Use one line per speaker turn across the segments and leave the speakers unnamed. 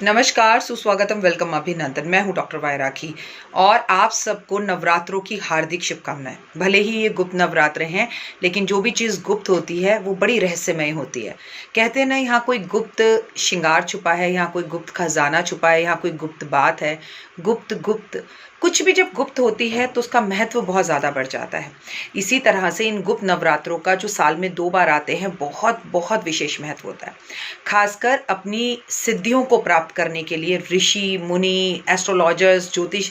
नमस्कार, सुस्वागतम, वेलकम, अभिनंदन। मैं हूं डॉक्टर वाय राखी और आप सबको नवरात्रों की हार्दिक शुभकामनाएं। भले ही ये गुप्त नवरात्र हैं, लेकिन जो भी चीज़ गुप्त होती है वो बड़ी रहस्यमय होती है। कहते हैं ना, यहाँ कोई गुप्त श्रृंगार छुपा है, यहाँ कोई गुप्त खजाना छुपा है, यहाँ कोई गुप्त बात है। गुप्त गुप्त कुछ भी जब गुप्त होती है तो उसका महत्व बहुत ज़्यादा बढ़ जाता है। इसी तरह से इन गुप्त नवरात्रों का जो साल में 2 बार आते हैं, बहुत बहुत विशेष महत्व होता है। खासकर अपनी सिद्धियों को प्राप्त करने के लिए ऋषि मुनि, एस्ट्रोलॉजर्स, ज्योतिष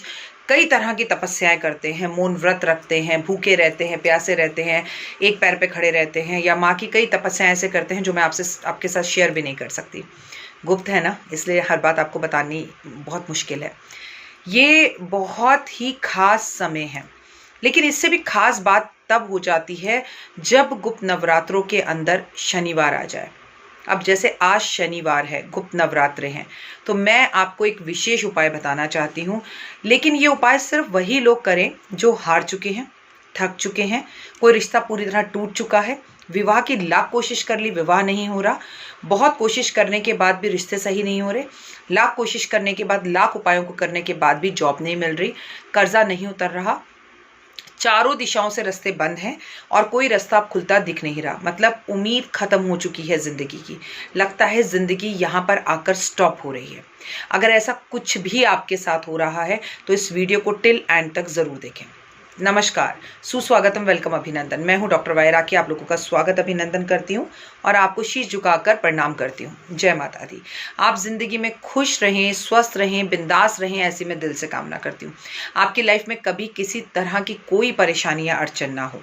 कई तरह की तपस्याएं करते हैं, मौन व्रत रखते हैं, भूखे रहते हैं, प्यासे रहते हैं, एक पैर पे खड़े रहते हैं, या माँ की कई तपस्याएं ऐसे करते हैं जो मैं आपके साथ शेयर भी नहीं कर सकती। गुप्त है ना, इसलिए हर बात आपको बतानी बहुत मुश्किल है। ये बहुत ही खास समय है, लेकिन इससे भी खास बात तब हो जाती है जब गुप्त नवरात्रों के अंदर शनिवार आ जाए। अब जैसे आज शनिवार है, गुप्त नवरात्र हैं, तो मैं आपको एक विशेष उपाय बताना चाहती हूँ। लेकिन ये उपाय सिर्फ वही लोग करें जो हार चुके हैं, थक चुके हैं, कोई रिश्ता पूरी तरह टूट चुका है, विवाह की लाख कोशिश कर ली, विवाह नहीं हो रहा, बहुत कोशिश करने के बाद भी रिश्ते सही नहीं हो रहे, लाख कोशिश करने के बाद, लाख उपायों को करने के बाद भी जॉब नहीं मिल रही, कर्जा नहीं उतर रहा, चारों दिशाओं से रास्ते बंद हैं और कोई रास्ता अब खुलता दिख नहीं रहा। मतलब उम्मीद खत्म हो चुकी है जिंदगी की। लगता है जिंदगी यहाँ पर आकर स्टॉप हो रही है। अगर ऐसा कुछ भी आपके साथ हो रहा है तो इस वीडियो को टिल एंड तक जरूर देखें। नमस्कार, सुस्वागतम, वेलकम, अभिनंदन। मैं हूं डॉक्टर वाय राखी, आप लोगों का स्वागत अभिनंदन करती हूं और आपको शीश झुकाकर प्रणाम करती हूं। जय माता दी। आप जिंदगी में खुश रहें, स्वस्थ रहें, बिंदास रहें, ऐसी मैं दिल से कामना करती हूं। आपकी लाइफ में कभी किसी तरह की कोई परेशानी या अड़चन ना हो।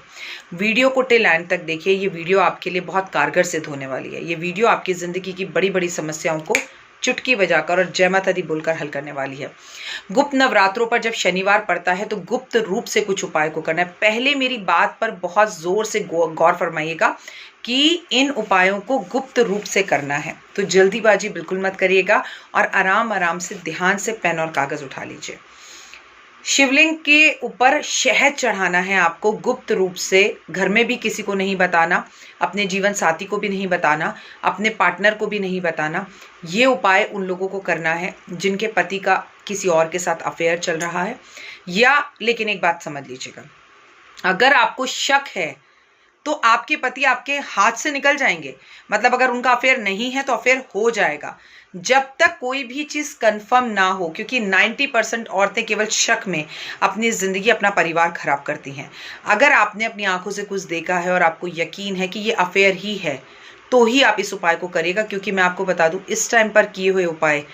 वीडियो को टिल एंड तक देखिए। ये वीडियो आपके लिए बहुत कारगर सिद्ध होने वाली है। ये वीडियो आपकी जिंदगी की बड़ी बड़ी समस्याओं को चुटकी बजाकर और जय माता दी बोलकर हल करने वाली है। गुप्त नवरात्रों पर जब शनिवार पड़ता है तो गुप्त रूप से कुछ उपाय को करना है। पहले मेरी बात पर बहुत जोर से गौर फरमाइएगा कि इन उपायों को गुप्त रूप से करना है, तो जल्दीबाजी बिल्कुल मत करिएगा और आराम आराम से ध्यान से पेन और कागज उठा लीजिए। शिवलिंग के ऊपर शहद चढ़ाना है आपको गुप्त रूप से। घर में भी किसी को नहीं बताना, अपने जीवन साथी को भी नहीं बताना, अपने पार्टनर को भी नहीं बताना। ये उपाय उन लोगों को करना है जिनके पति का किसी और के साथ अफेयर चल रहा है। या लेकिन एक बात समझ लीजिएगा, अगर आपको शक है तो आपके पति आपके हाथ से निकल जाएंगे। मतलब अगर उनका अफेयर नहीं है तो अफेयर हो जाएगा, जब तक कोई भी चीज़ कंफर्म ना हो, क्योंकि 90% औरतें केवल शक में अपनी ज़िंदगी, अपना परिवार खराब करती हैं। अगर आपने अपनी आंखों से कुछ देखा है और आपको यकीन है कि ये अफेयर ही है, तो ही आप इस उपाय को करिएगा। क्योंकि मैं आपको बता दूं, इस टाइम पर किए हुए उपाय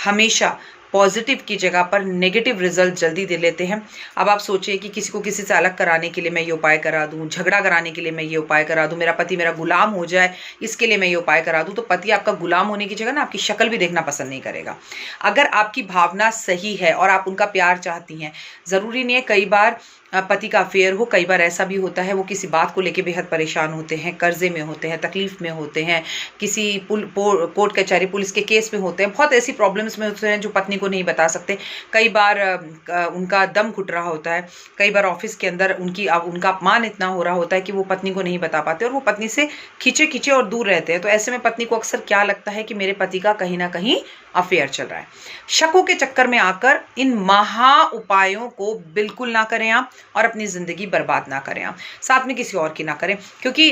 हमेशा पॉजिटिव की जगह पर नेगेटिव रिजल्ट जल्दी दे लेते हैं। अब आप सोचिए कि किसी को किसी से अलग कराने के लिए मैं ये उपाय करा दूं, झगड़ा कराने के लिए मैं ये उपाय करा दूं, मेरा पति मेरा गुलाम हो जाए इसके लिए मैं ये उपाय करा दूं, तो पति आपका गुलाम होने की जगह ना आपकी शक्ल भी देखना पसंद नहीं करेगा। अगर आपकी भावना सही है और आप उनका प्यार चाहती हैं, ज़रूरी नहीं है कई बार पति का अफेयर हो, कई बार ऐसा भी होता है वो किसी बात को लेके बेहद परेशान होते हैं, कर्जे में होते हैं, तकलीफ में होते हैं, किसी कोर्ट कचहरी पुलिस के केस में होते हैं, बहुत ऐसी प्रॉब्लम्स में होते हैं जो पत्नी को नहीं बता सकते। कई बार उनका दम घुट रहा होता है, कई बार ऑफिस के अंदर उनका अपमान इतना हो रहा होता है कि वो पत्नी को नहीं बता पाते और वो पत्नी से खिंचे खिंचे और दूर रहते हैं। तो ऐसे में पत्नी को अक्सर क्या लगता है कि मेरे पति का कहीं ना कहीं अफेयर चल रहा है। शकों के चक्कर में आकर इन महा उपायों को बिल्कुल ना करें आप, और अपनी जिंदगी बर्बाद ना करें आप, साथ में किसी और की ना करें। क्योंकि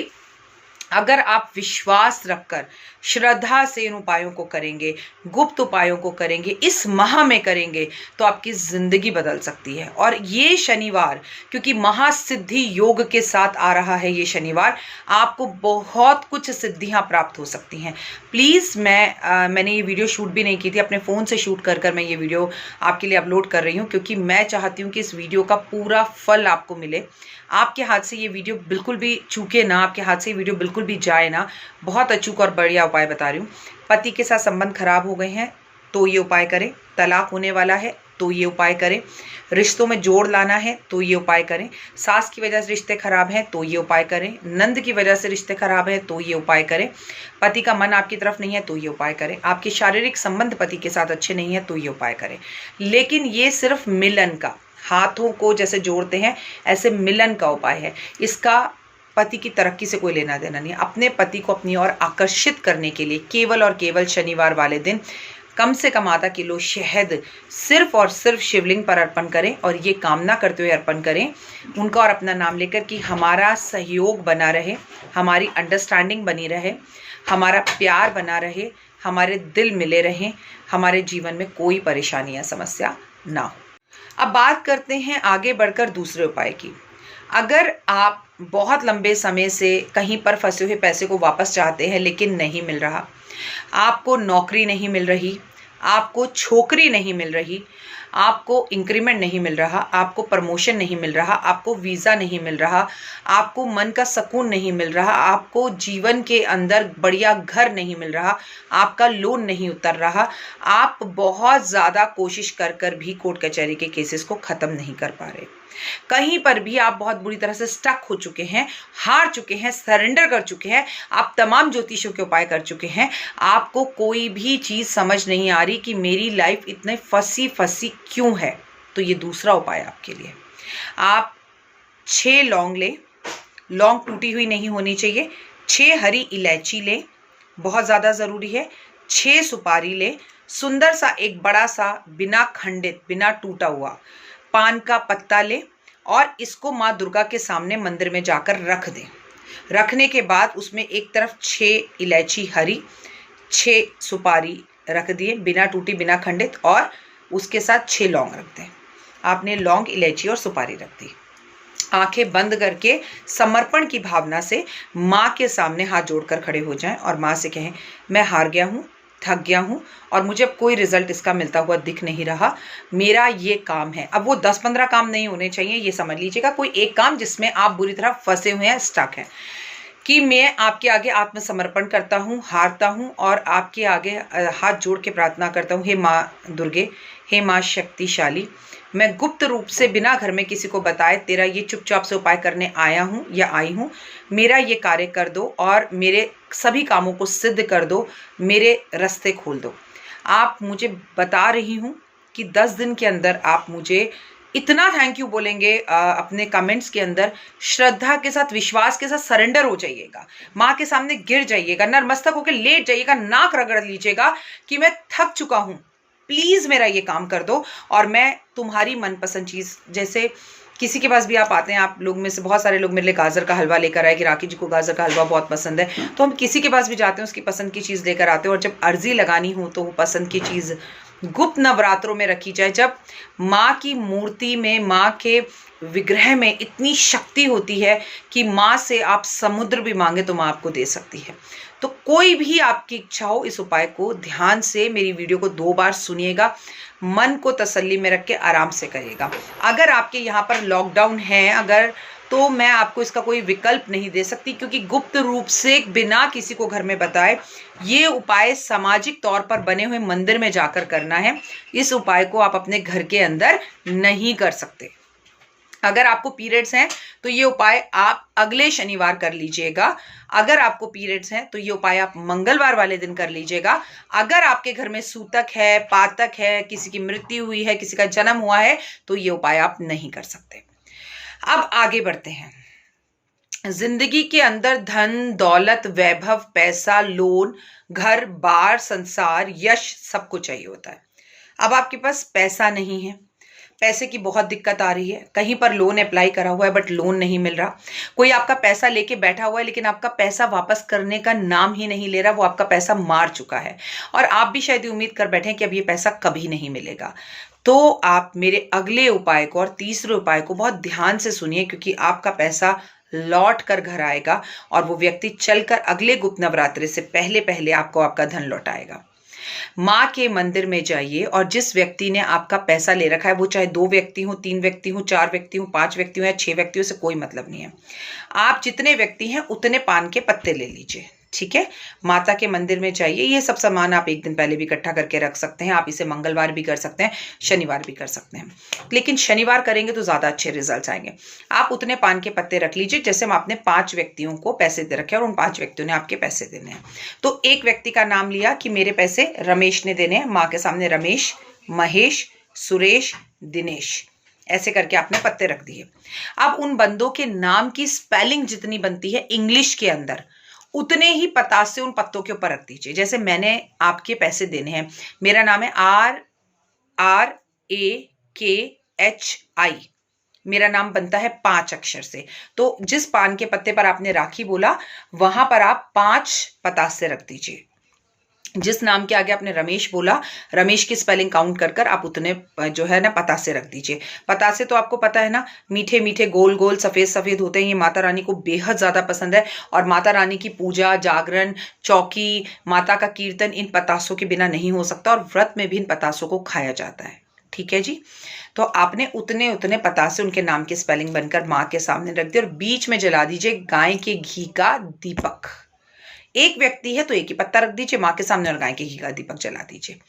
अगर आप विश्वास रखकर श्रद्धा से इन उपायों को करेंगे, गुप्त उपायों को करेंगे, इस माह में करेंगे, तो आपकी जिंदगी बदल सकती है। और ये शनिवार, क्योंकि महासिद्धि योग के साथ आ रहा है ये शनिवार, आपको बहुत कुछ सिद्धियां प्राप्त हो सकती हैं। प्लीज़ मैंने ये वीडियो शूट भी नहीं की थी, अपने फ़ोन से शूट कर मैं ये वीडियो आपके लिए अपलोड कर रही हूँ, क्योंकि मैं चाहती हूँ कि इस वीडियो का पूरा फल आपको मिले। आपके हाथ से ये वीडियो बिल्कुल भी चूके ना, आपके हाथ से ये वीडियो बिल्कुल भी जाए ना। बहुत अचूक और बढ़िया उपाय बता रही हूँ। पति के साथ संबंध खराब हो गए हैं तो ये उपाय करें, तलाक होने वाला है तो ये उपाय करें, रिश्तों में जोड़ लाना है तो ये उपाय करें, सास की वजह से रिश्ते खराब हैं तो ये उपाय करें, नंद की वजह से रिश्ते खराब हैं तो ये उपाय करें, पति का मन आपकी तरफ नहीं है तो ये उपाय करें, आपके शारीरिक संबंध पति के साथ अच्छे नहीं है तो ये उपाय करें। लेकिन ये सिर्फ मिलन का, हाथों को जैसे जोड़ते हैं ऐसे मिलन का उपाय है। इसका पति की तरक्की से कोई लेना देना नहीं है। अपने पति को अपनी ओर आकर्षित करने के लिए केवल और केवल शनिवार वाले दिन कम से कम आधा किलो शहद सिर्फ और सिर्फ शिवलिंग पर अर्पण करें और ये कामना करते हुए अर्पण करें उनका और अपना नाम लेकर कि हमारा सहयोग बना रहे, हमारी अंडरस्टैंडिंग बनी रहे, हमारा प्यार बना रहे, हमारे दिल मिले रहें, हमारे जीवन में कोई परेशानी या समस्या ना हो। अब बात करते हैं आगे बढ़कर दूसरे उपाय की। अगर आप बहुत लंबे समय से कहीं पर फंसे हुए पैसे को वापस चाहते हैं लेकिन नहीं मिल रहा, आपको नौकरी नहीं मिल रही, आपको छोकरी नहीं मिल रही, आपको इंक्रीमेंट नहीं मिल रहा, आपको प्रमोशन नहीं मिल रहा, आपको वीज़ा नहीं मिल रहा, आपको मन का सुकून नहीं मिल रहा, आपको जीवन के अंदर बढ़िया घर नहीं मिल रहा, आपका लोन नहीं उतर रहा, आप बहुत ज़्यादा कोशिश कर कर भी कोर्ट कचहरी के केसेस को ख़त्म नहीं कर पा रहे, कहीं पर भी आप बहुत बुरी तरह से स्टक हो चुके हैं, हार चुके हैं, सरेंडर कर चुके हैं, आप तमाम ज्योतिषों के उपाय कर चुके हैं, आपको कोई भी चीज़ समझ नहीं आ रही कि मेरी लाइफ इतने फंसी क्यों है, तो ये दूसरा उपाय आपके लिए। आप 6 लौंग लें, लौंग टूटी हुई नहीं होनी चाहिए, 6 हरी इलायची लें, बहुत ज़्यादा ज़रूरी है, 6 सुपारी लें, सुंदर सा एक बड़ा सा बिना खंडित बिना टूटा हुआ पान का पत्ता लें और इसको माँ दुर्गा के सामने मंदिर में जाकर रख दें। रखने के बाद उसमें एक तरफ 6 इलायची हरी, 6 सुपारी रख दिए बिना टूटी बिना खंडित और उसके साथ 6 लौंग रख दें। आपने लौंग, इलायची और सुपारी रख दी। आंखें बंद करके समर्पण की भावना से माँ के सामने हाथ जोड़कर खड़े हो जाएं और माँ से कहें, मैं हार गया हूँ, थक गया हूँ और मुझे अब कोई रिजल्ट इसका मिलता हुआ दिख नहीं रहा, मेरा ये काम है। अब वो 10-15 काम नहीं होने चाहिए, ये समझ लीजिएगा, कोई एक काम जिसमें आप बुरी तरह फंसे हुए हैं, स्टक हैं, कि मैं आपके आगे आत्मसमर्पण करता हूँ, हारता हूँ और आपके आगे हाथ जोड़ के प्रार्थना करता हूँ, हे माँ दुर्गे, हे माँ शक्तिशाली, मैं गुप्त रूप से बिना घर में किसी को बताए तेरा ये चुपचाप से उपाय करने आया हूँ या आई हूँ, मेरा ये कार्य कर दो और मेरे सभी कामों को सिद्ध कर दो, मेरे रास्ते खोल दो। आप मुझे बता रही हूँ कि 10 दिन के अंदर आप मुझे इतना थैंक यू बोलेंगे, अपने कमेंट्स के अंदर श्रद्धा के साथ, विश्वास के साथ सरेंडर हो जाइएगा, माँ के सामने गिर जाइएगा, नतमस्तक होकर लेट जाइएगा, नाक रगड़ लीजिएगा कि मैं थक चुका हूँ, प्लीज़ मेरा ये काम कर दो और मैं तुम्हारी मनपसंद चीज़, जैसे किसी के पास भी आप आते हैं, आप लोग में से बहुत सारे लोग मेरे लिए गाजर का हलवा लेकर आए कि राखी जी को गाजर का हलवा बहुत पसंद है, तो हम किसी के पास भी जाते हैं उसकी पसंद की चीज़ लेकर आते हैं और जब अर्जी लगानी हो तो वो पसंद की चीज़ गुप्त नवरात्रों में रखी जाए, जब माँ की मूर्ति में, माँ के विग्रह में इतनी शक्ति होती है कि माँ से आप समुद्र भी मांगे तो माँ आपको दे सकती है। तो कोई भी आपकी इच्छा हो, इस उपाय को ध्यान से मेरी वीडियो को 2 बार सुनिएगा, मन को तसल्ली में रख के आराम से करिएगा। अगर आपके यहाँ पर लॉकडाउन है तो मैं आपको इसका कोई विकल्प नहीं दे सकती, क्योंकि गुप्त रूप से बिना किसी को घर में बताए ये उपाय सामाजिक तौर पर बने हुए मंदिर में जाकर करना है। इस उपाय को आप अपने घर के अंदर नहीं कर सकते। अगर आपको पीरियड्स हैं तो ये उपाय आप अगले शनिवार कर लीजिएगा। अगर आपको पीरियड्स हैं तो ये उपाय आप मंगलवार वाले दिन कर लीजिएगा। अगर आपके घर में सूतक है, पातक है, किसी की मृत्यु हुई है, किसी का जन्म हुआ है, तो ये उपाय आप नहीं कर सकते। अब आगे बढ़ते हैं। जिंदगी के अंदर धन, दौलत, वैभव, पैसा, लोन, घर बार, संसार, यश सब कुछ चाहिए होता है। अब आपके पास पैसा नहीं है, पैसे की बहुत दिक्कत आ रही है, कहीं पर लोन अप्लाई करा हुआ है बट लोन नहीं मिल रहा, कोई आपका पैसा लेके बैठा हुआ है लेकिन आपका पैसा वापस करने का नाम ही नहीं ले रहा, वो आपका पैसा मार चुका है और आप भी शायद उम्मीद कर बैठे हैं कि अब ये पैसा कभी नहीं मिलेगा। तो आप मेरे अगले उपाय को और तीसरे उपाय को बहुत ध्यान से सुनिए, क्योंकि आपका पैसा लौट कर घर आएगा और वो व्यक्ति चलकर अगले गुप्त नवरात्रि से पहले पहले आपको आपका धन लौटाएगा। माँ के मंदिर में जाइए और जिस व्यक्ति ने आपका पैसा ले रखा है, वो चाहे 2 व्यक्ति हो, 3 व्यक्ति हो, 4 व्यक्ति हो, 5 व्यक्ति हो या 6 व्यक्तियों से कोई मतलब नहीं है। आप जितने व्यक्ति हैं उतने पान के पत्ते ले लीजिए, ठीक है। माता के मंदिर में जाइए, ये सब सामान आप एक दिन पहले भी इकट्ठा करके रख सकते हैं। आप इसे मंगलवार भी कर सकते हैं, शनिवार भी कर सकते हैं, लेकिन शनिवार करेंगे तो ज़्यादा अच्छे रिजल्ट आएंगे। आप उतने पान के पत्ते रख लीजिए जैसे हम आपने 5 व्यक्तियों को पैसे दे रखे और उन 5 व्यक्तियों ने आपके पैसे देने हैं। तो एक व्यक्ति का नाम लिया कि मेरे पैसे रमेश ने देने हैं, माँ के सामने रमेश, महेश, सुरेश, दिनेश, ऐसे करके आपने पत्ते रख दिए। अब उन बंदों के नाम की स्पेलिंग जितनी बनती है इंग्लिश के अंदर, उतने ही पतासे उन पत्तों के ऊपर रख दीजिए। जैसे मैंने आपके पैसे देने हैं, मेरा नाम है RAKHI, मेरा नाम बनता है 5 अक्षर से। तो जिस पान के पत्ते पर आपने राखी बोला वहां पर आप 5 पतासे रख दीजिए। जिस नाम के आगे आपने रमेश बोला, रमेश की स्पेलिंग काउंट कर कर आप उतने जो है ना पतासे रख दीजिए। पतासे तो आपको पता है ना, मीठे मीठे गोल गोल सफेद सफेद होते हैं। ये माता रानी को बेहद ज्यादा पसंद है और माता रानी की पूजा, जागरण, चौकी, माता का कीर्तन इन पतासों के बिना नहीं हो सकता और व्रत में भी इन पतासों को खाया जाता है। ठीक है जी। तो आपने उतने उतने पतासे उनके नाम की स्पेलिंग बनकर माँ के सामने रख दिए और बीच में जला दीजिए गाय के घी का दीपक। एक व्यक्ति है तो एक ही पत्ता रख दीजिए माँ के सामने और गाय के घी का दीपक जला दीजिए।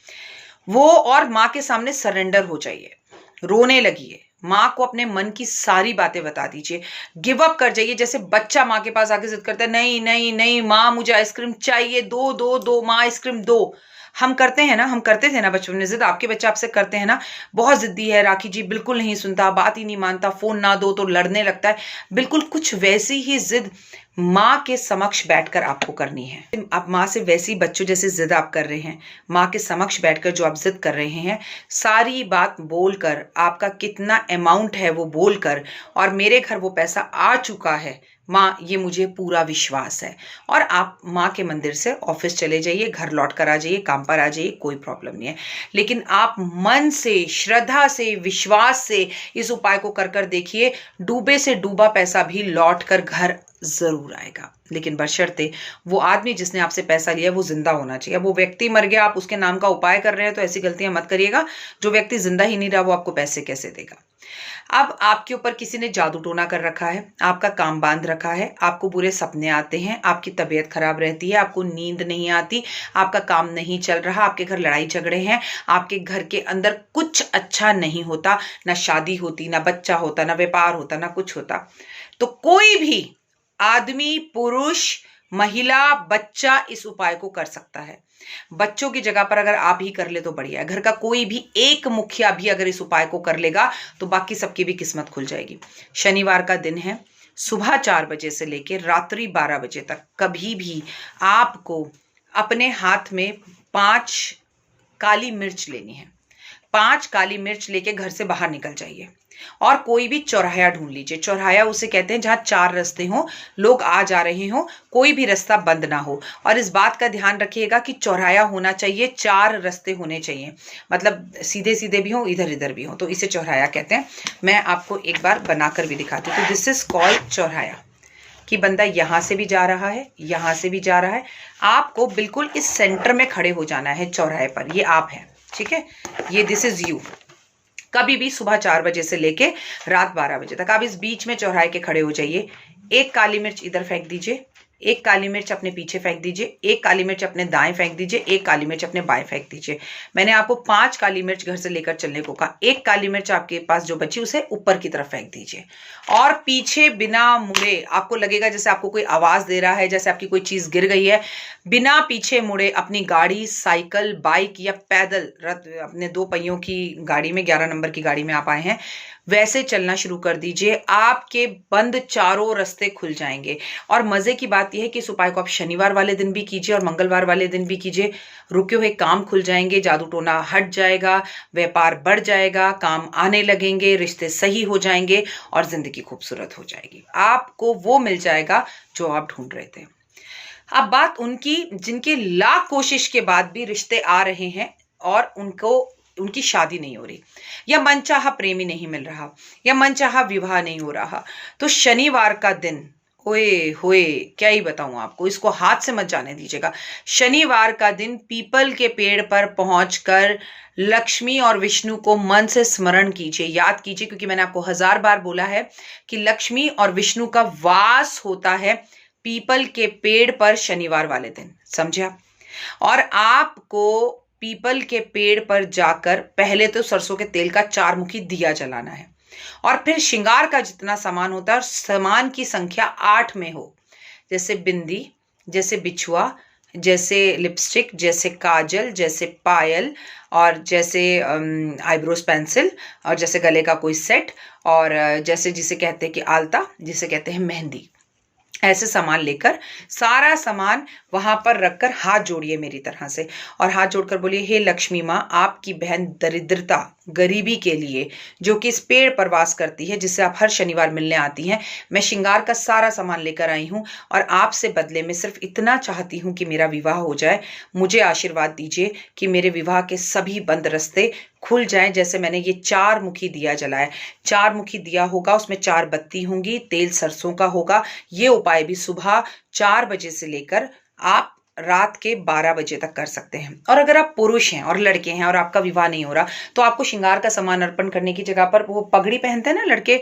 वो और माँ के सामने सरेंडर हो जाइए, रोने लगिए, माँ को अपने मन की सारी बातें बता दीजिए, गिव अप कर जाइए। जैसे बच्चा माँ के पास आके जिद करता है, नहीं नहीं नहीं माँ मुझे आइसक्रीम चाहिए, दो दो दो माँ आइसक्रीम दो। हम करते हैं ना, हम करते थे ना बचपन में जिद, आपके बच्चे आपसे करते हैं ना, बहुत जिद्दी है राखी जी, बिल्कुल नहीं सुनता, बात ही नहीं मानता, फोन ना दो तो लड़ने लगता है। बिल्कुल कुछ वैसी ही जिद माँ के समक्ष बैठकर आपको करनी है। आप माँ से वैसी बच्चों जैसे जिद आप कर रहे हैं, माँ के समक्ष बैठकर जो आप जिद कर रहे हैं, सारी बात बोलकर, आपका कितना अमाउंट है वो बोलकर, और मेरे घर वो पैसा आ चुका है माँ ये मुझे पूरा विश्वास है, और आप माँ के मंदिर से ऑफिस चले जाइए, घर लौट कर आ जाइए, काम पर आ जाइए, कोई प्रॉब्लम नहीं है। लेकिन आप मन से, श्रद्धा से, विश्वास से इस उपाय को कर कर देखिए, डूबे से डूबा पैसा भी लौट कर घर जरूर आएगा। लेकिन बशर्ते वो आदमी जिसने आपसे पैसा लिया वो जिंदा होना चाहिए। वो व्यक्ति मर गया, आप उसके नाम का उपाय कर रहे हैं, तो ऐसी गलतियां मत करिएगा। जो व्यक्ति जिंदा ही नहीं रहा वो आपको पैसे कैसे देगा। अब आपके ऊपर किसी ने जादू टोना कर रखा है, आपका काम बांध रखा है, आपको बुरे सपने आते हैं, आपकी तबीयत खराब रहती है, आपको नींद नहीं आती, आपका काम नहीं चल रहा, आपके घर लड़ाई झगड़े हैं, आपके घर के अंदर कुछ अच्छा नहीं होता, ना शादी होती, ना बच्चा होता, ना व्यापार होता, ना कुछ होता, तो कोई भी आदमी, पुरुष, महिला, बच्चा इस उपाय को कर सकता है। बच्चों की जगह पर अगर आप ही कर ले तो बढ़िया है। घर का कोई भी एक मुखिया भी अगर इस उपाय को कर लेगा तो बाकी सबकी भी किस्मत खुल जाएगी। शनिवार का दिन है, सुबह 4 बजे से लेकर रात्रि 12 बजे तक कभी भी आपको अपने हाथ में 5 काली मिर्च लेनी है। 5 काली मिर्च लेके घर से बाहर निकल जाइए और कोई भी चौराहा ढूंढ लीजिए। चौराहा उसे कहते हैं जहां 4 रास्ते हों, लोग आ जा रहे हों, कोई भी रास्ता बंद ना हो। और इस बात का ध्यान रखिएगा कि चौराहा होना चाहिए, 4 रास्ते होने चाहिए, मतलब सीधे सीधे भी हो, इधर इधर भी हो, तो इसे चौराहा कहते हैं। मैं आपको एक बार बनाकर भी दिखाती हूँ। तो दिस इज कॉल्ड चौराहा, कि बंदा यहां से भी जा रहा है, यहां से भी जा रहा है। आपको बिल्कुल इस सेंटर में खड़े हो जाना है चौराहे पर, ये आप है, ठीक है, ये दिस इज यू। कभी भी सुबह 4 बजे से लेके रात 12 बजे तक आप इस बीच में चौराहे के खड़े हो जाइए। एक काली मिर्च इधर फेंक दीजिए, एक काली मिर्च अपने पीछे फेंक दीजिए, एक काली मिर्च अपने दाएं फेंक दीजिए, एक काली मिर्च अपने बाएं फेंक दीजिए। मैंने आपको 5 काली मिर्च घर से लेकर चलने को कहा। एक काली मिर्च आपके पास जो बची उसे ऊपर की तरफ फेंक दीजिए और पीछे बिना मुड़े, आपको लगेगा जैसे आपको कोई आवाज दे रहा है, जैसे आपकी कोई चीज गिर गई है, बिना पीछे मुड़े अपनी गाड़ी, साइकिल, बाइक या पैदल, अपने 2 पहियों की गाड़ी में, 11 नंबर की गाड़ी में आप आए हैं, वैसे चलना शुरू कर दीजिए। आपके बंद चारों रास्ते खुल जाएंगे। और मजे की बात यह है कि इस उपाय को आप शनिवार वाले दिन भी कीजिए और मंगलवार वाले दिन भी कीजिए। रुके हुए काम खुल जाएंगे, जादू टोना हट जाएगा, व्यापार बढ़ जाएगा, काम आने लगेंगे, रिश्ते सही हो जाएंगे और जिंदगी खूबसूरत हो जाएगी। आपको वो मिल जाएगा जो आप ढूंढ रहे थे। अब बात उनकी जिनके लाख कोशिश के बाद भी रिश्ते आ रहे हैं और उनकी शादी नहीं हो रही, या मनचाहा प्रेमी नहीं मिल रहा, या मनचाहा विवाह नहीं हो रहा, तो शनिवार का दिन, ओए होए क्या ही बताऊं आपको, इसको हाथ से मत जाने दीजिएगा। शनिवार का दिन पीपल के पेड़ पर पहुंचकर लक्ष्मी और विष्णु को मन से स्मरण कीजिए, याद कीजिए, क्योंकि मैंने आपको 1000 बार बोला है कि लक्ष्मी और विष्णु का वास होता है पीपल के पेड़ पर शनिवार वाले दिन, समझा। और आपको पीपल के पेड़ पर जाकर पहले तो सरसों के तेल का 4 मुखी दिया जलाना है और फिर श्रृंगार का जितना सामान होता है सामान की संख्या 8 में हो, जैसे बिंदी, जैसे बिछुआ, जैसे लिपस्टिक, जैसे काजल, जैसे पायल, और जैसे आईब्रोज पेंसिल, और जैसे गले का कोई सेट, और जैसे जिसे कहते हैं कि आलता, जिसे कहते हैं मेहंदी। ऐसे सामान लेकर, सारा सामान वहां पर रखकर हाथ जोड़िए मेरी तरह से, और हाथ जोड़कर बोलिए, हे लक्ष्मी माँ, आपकी बहन दरिद्रता, गरीबी के लिए, जो कि इस पेड़ पर वास करती है, जिससे आप हर शनिवार मिलने आती हैं, मैं श्रृंगार का सारा सामान लेकर आई हूं और आपसे बदले में सिर्फ इतना चाहती हूं कि मेरा विवाह हो जाए। मुझे आशीर्वाद दीजिए कि मेरे विवाह के सभी बंद रास्ते खुल जाएं। जैसे मैंने ये 4 मुखी दिया जलाया, 4 मुखी दिया होगा, उसमें 4 बत्ती होंगी, तेल सरसों का होगा। ये उपाय भी सुबह 4 बजे से लेकर आप रात के 12 बजे तक कर सकते हैं। और अगर आप पुरुष हैं और लड़के हैं और आपका विवाह नहीं हो रहा, तो आपको श्रृंगार का सामान अर्पण करने की जगह पर वो पगड़ी पहनते हैं ना लड़के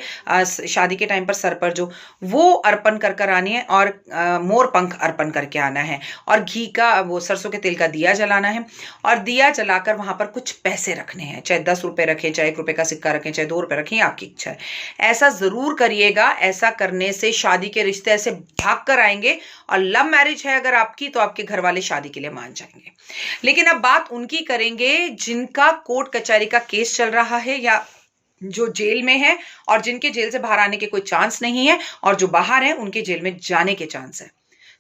शादी के टाइम पर सर पर, जो वो अर्पण कर कर आनी है, और मोर पंख अर्पण करके आना है, और घी का, वो सरसों के तेल का दिया जलाना है, और दिया जलाकर वहां पर कुछ पैसे रखने हैं, चाहे 10 रुपए रखें, चाहे 1 रुपए का सिक्का रखें, चाहे 2 रुपए रखें, आपकी इच्छा है। ऐसा जरूर करिएगा। ऐसा करने से शादी के रिश्ते ऐसे भाग कर आएंगे, और लव मैरिज है अगर आपकी, तो आपके घर वाले शादी के लिए मान जाएंगे। लेकिन अब बात उनकी करेंगे जिनका कोर्ट कचहरी का केस चल रहा है, या जो जेल में है, और जिनके जेल से बाहर आने के कोई चांस नहीं है, और जो बाहर है उनके जेल में जाने के चांस है।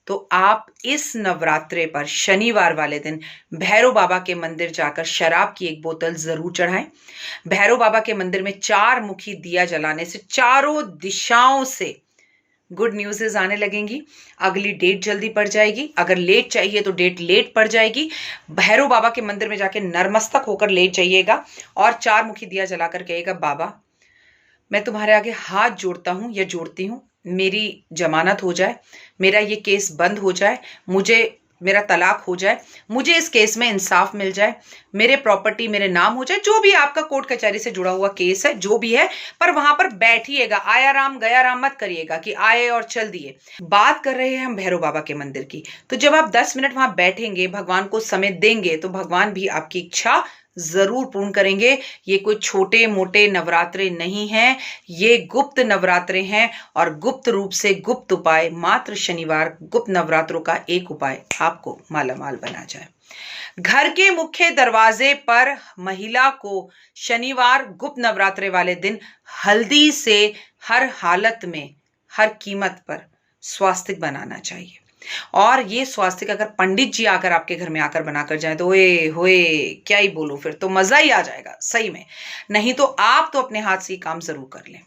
तो आप इस नवरात्रे पर शनिवार वाले दिन भैरव बाबा के मंदिर जाकर शराब की 1 बोतल जरूर चढ़ाएं। भैरव बाबा के मंदिर में 4 मुखी दिया जलाने से चारों दिशाओं से गुड न्यूज़ आने लगेंगी। अगली डेट जल्दी पड़ जाएगी। अगर लेट चाहिए तो डेट लेट पड़ जाएगी। भैरव बाबा के मंदिर में जाके नतमस्तक होकर लेट जाइएगा, और 4 मुखी दिया जलाकर कहिएगा, बाबा मैं तुम्हारे आगे हाथ जोड़ता हूं या जोड़ती हूं, मेरी जमानत हो जाए, मेरा ये केस बंद हो जाए, मुझे मेरा तलाक हो जाए, मुझे इस केस में इंसाफ मिल जाए, मेरे प्रॉपर्टी मेरे नाम हो जाए, जो भी आपका कोर्ट कचहरी से जुड़ा हुआ केस है, जो भी है। पर वहां पर बैठिएगा, आया राम गया राम मत करिएगा कि आए और चल दिए। बात कर रहे हैं हम भैरव बाबा के मंदिर की, तो जब आप 10 मिनट वहां बैठेंगे, भगवान को समय देंगे, तो भगवान भी आपकी इच्छा जरूर पूर्ण करेंगे। ये कोई छोटे मोटे नवरात्रे नहीं हैं, ये गुप्त नवरात्रे हैं, और गुप्त रूप से गुप्त उपाय, मात्र शनिवार गुप्त नवरात्रों का एक उपाय आपको मालामाल बना जाए। घर के मुख्य दरवाजे पर महिला को शनिवार गुप्त नवरात्रे वाले दिन हल्दी से हर हालत में, हर कीमत पर स्वास्तिक बनाना चाहिए। और ये स्वास्तिक अगर पंडित जी आकर आपके घर में आकर बनाकर जाए, तो ओए होए क्या ही बोलूं, फिर तो मजा ही आ जाएगा सही में। नहीं तो आप तो अपने हाथ से ये काम जरूर कर लें।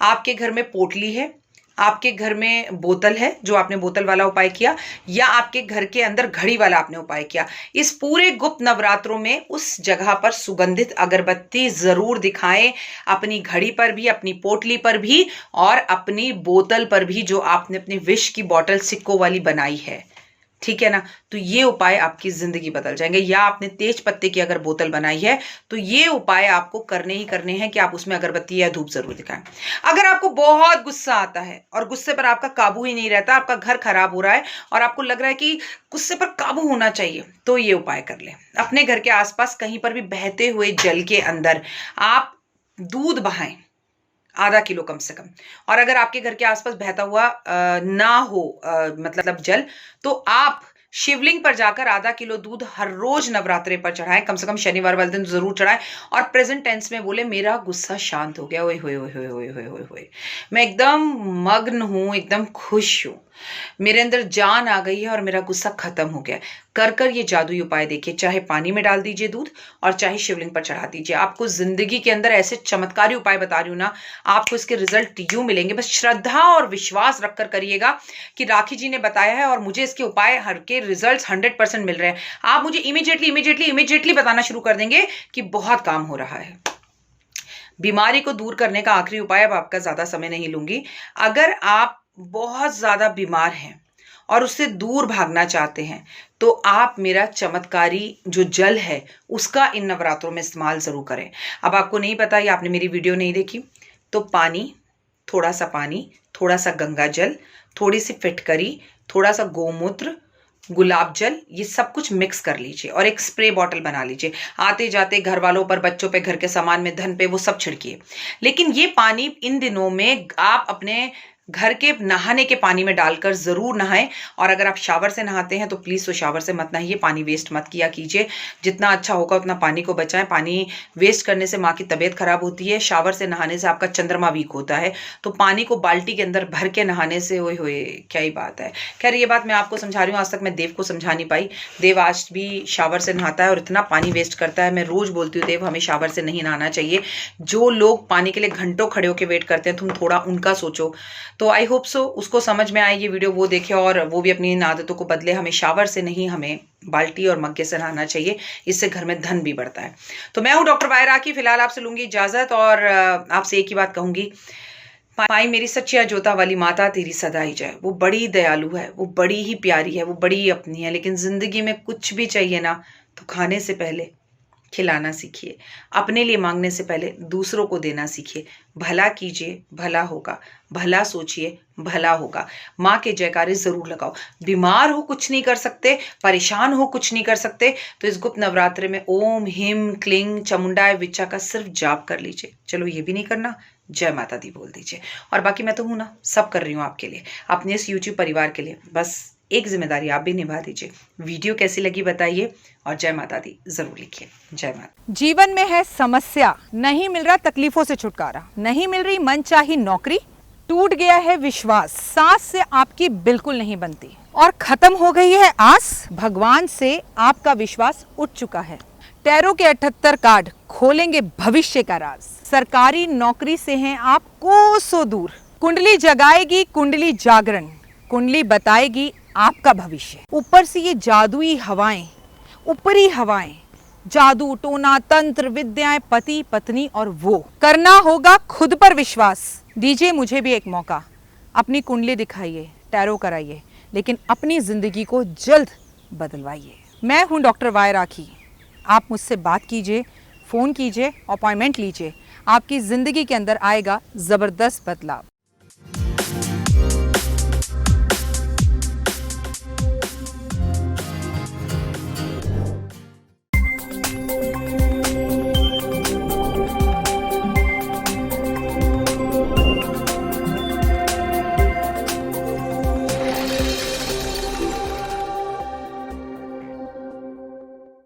आपके घर में पोटली है, आपके घर में बोतल है, जो आपने बोतल वाला उपाय किया, या आपके घर के अंदर घड़ी वाला आपने उपाय किया, इस पूरे गुप्त नवरात्रों में उस जगह पर सुगंधित अगरबत्ती जरूर दिखाएं, अपनी घड़ी पर भी, अपनी पोटली पर भी, और अपनी बोतल पर भी, जो आपने अपनी विष की बोतल सिक्कों वाली बनाई है, ठीक है ना। तो ये उपाय आपकी जिंदगी बदल जाएंगे। या आपने तेज पत्ते की अगर बोतल बनाई है, तो ये उपाय आपको करने ही करने हैं कि आप उसमें अगरबत्ती या धूप जरूर दिखाएं। अगर आपको बहुत गुस्सा आता है और गुस्से पर आपका काबू ही नहीं रहता, आपका घर खराब हो रहा है और आपको लग रहा है कि गुस्से पर काबू होना चाहिए, तो ये उपाय कर लें। अपने घर के आसपास कहीं पर भी बहते हुए जल के अंदर आप दूध बहाएं, आधा किलो कम से कम। और अगर आपके घर के आसपास बहता हुआ ना हो मतलब जल, तो आप शिवलिंग पर जाकर आधा किलो दूध हर रोज नवरात्रे पर चढ़ाएं, कम से कम शनिवार वाले दिन जरूर चढ़ाएं, और प्रेजेंट टेंस में बोले, मेरा गुस्सा शांत हो गया, ओए होए होए होए होए होए होए, मैं एकदम मग्न हूं, एकदम खुश हूं, मेरे अंदर जान आ गई है और मेरा गुस्सा खत्म हो गया। कर कर ये जादुई उपाय देखिए, चाहे पानी में डाल दीजिए दूध, और चाहे शिवलिंग पर चढ़ा दीजिए। आपको जिंदगी के अंदर ऐसे चमत्कारी उपाय बता रही हूं ना, आपको इसके रिजल्ट यूं मिलेंगे। बस श्रद्धा और विश्वास रखकर करिएगा कि राखी जी ने बताया है और मुझे इसके उपाय हर के रिजल्ट 100% मिल रहे हैं। आप मुझे इमीडिएटली बताना शुरू कर देंगे कि बहुत काम हो रहा है। बीमारी को दूर करने का आखिरी उपाय, अब आपका ज्यादा समय नहीं लूंगी। अगर आप बहुत ज्यादा बीमार हैं और उससे दूर भागना चाहते हैं, तो आप मेरा चमत्कारी जो जल है उसका इन नवरात्रों में इस्तेमाल जरूर करें। अब आपको नहीं पता या आपने मेरी वीडियो नहीं देखी, तो पानी, थोड़ा सा गंगा जल, थोड़ी सी फिटकरी, थोड़ा सा गोमूत्र, गुलाब जल, ये सब कुछ मिक्स कर लीजिए और एक स्प्रे बॉटल बना लीजिए। आते जाते घर वालों पर, बच्चों पे, घर के सामान में, धन पे, वो सब छिड़किए। लेकिन ये पानी इन दिनों में आप अपने घर के नहाने के पानी में डालकर ज़रूर नहाएं। और अगर आप शावर से नहाते हैं तो प्लीज़ तो शावर से मत नहाइए, पानी वेस्ट मत किया कीजिए। जितना अच्छा होगा उतना पानी को बचाएं। पानी वेस्ट करने से माँ की तबीयत खराब होती है, शावर से नहाने से आपका चंद्रमा वीक होता है। तो पानी को बाल्टी के अंदर भर के नहाने से ओए होए क्या ही बात है। खैर ये बात मैं आपको समझा रही हूँ, आज तक मैं देव को समझा नहीं पाई। देव आज भी शावर से नहाता है और इतना पानी वेस्ट करता है। मैं रोज़ बोलती हूँ देव हमें शावर से नहीं नहाना चाहिए। जो लोग पानी के लिए घंटों खड़े होकर वेट करते हैं, तुम थोड़ा उनका सोचो। तो आई होप सो उसको समझ में आए ये वीडियो, वो देखे और वो भी अपनी इन आदतों को बदले। हमें शावर से नहीं, हमें बाल्टी और मग्गे से नहाना चाहिए, इससे घर में धन भी बढ़ता है। तो मैं हूँ डॉक्टर वायरा की, फिलहाल आपसे लूंगी इजाजत और आपसे एक ही बात कहूंगी, माई मेरी सच्चिया जोता वाली माता तेरी सदाई जाए। वो बड़ी दयालु है, वो बड़ी ही प्यारी है, वो बड़ी अपनी है। लेकिन जिंदगी में कुछ भी चाहिए ना तो खाने से पहले खिलाना सीखिए, अपने लिए मांगने से पहले दूसरों को देना सीखिए। भला कीजिए भला होगा, भला सोचिए भला होगा। माँ के जयकारे जरूर लगाओ। बीमार हो कुछ नहीं कर सकते, परेशान हो कुछ नहीं कर सकते, तो इस गुप्त नवरात्रि में ओम हिम क्लिंग चामुंडाय विच्चा का सिर्फ जाप कर लीजिए। चलो ये भी नहीं करना, जय माता दी बोल दीजिए। और बाकी मैं तो हूं ना, सब कर रही हूँ आपके लिए, अपने इस यूट्यूब परिवार के लिए। बस एक जिम्मेदारी आप भी निभा दीजिए। वीडियो कैसी लगी बताइए और जय माता दी जरूर लिखिए। जय माता।
जीवन में है समस्या, नहीं मिल रहा तकलीफों से छुटकारा, नहीं मिल रही मनचाही नौकरी, टूट गया है विश्वास, सांस से आपकी बिल्कुल नहीं बनती और खत्म हो गई है आस, भगवान से आपका विश्वास उठ चुका है। टैरो के 78 कार्ड खोलेंगे भविष्य का राज। सरकारी नौकरी से हैं आप कोसों दूर, कुंडली जगाएगी कुंडली जागरण, कुंडली बताएगी आपका भविष्य। ऊपर से ये जादुई हवाएं, ऊपरी हवाएं, जादू टोना तंत्र विद्याएं, पति पत्नी और वो, करना होगा खुद पर विश्वास। दीजिए मुझे भी एक मौका, अपनी कुंडली दिखाइए, टैरो कराइए, लेकिन अपनी जिंदगी को जल्द बदलवाइए। मैं हूं डॉक्टर वायराखी, आप मुझसे बात कीजिए, फ़ोन कीजिए, अपॉइंटमेंट लीजिए, आपकी ज़िंदगी के अंदर आएगा ज़बरदस्त बदलाव।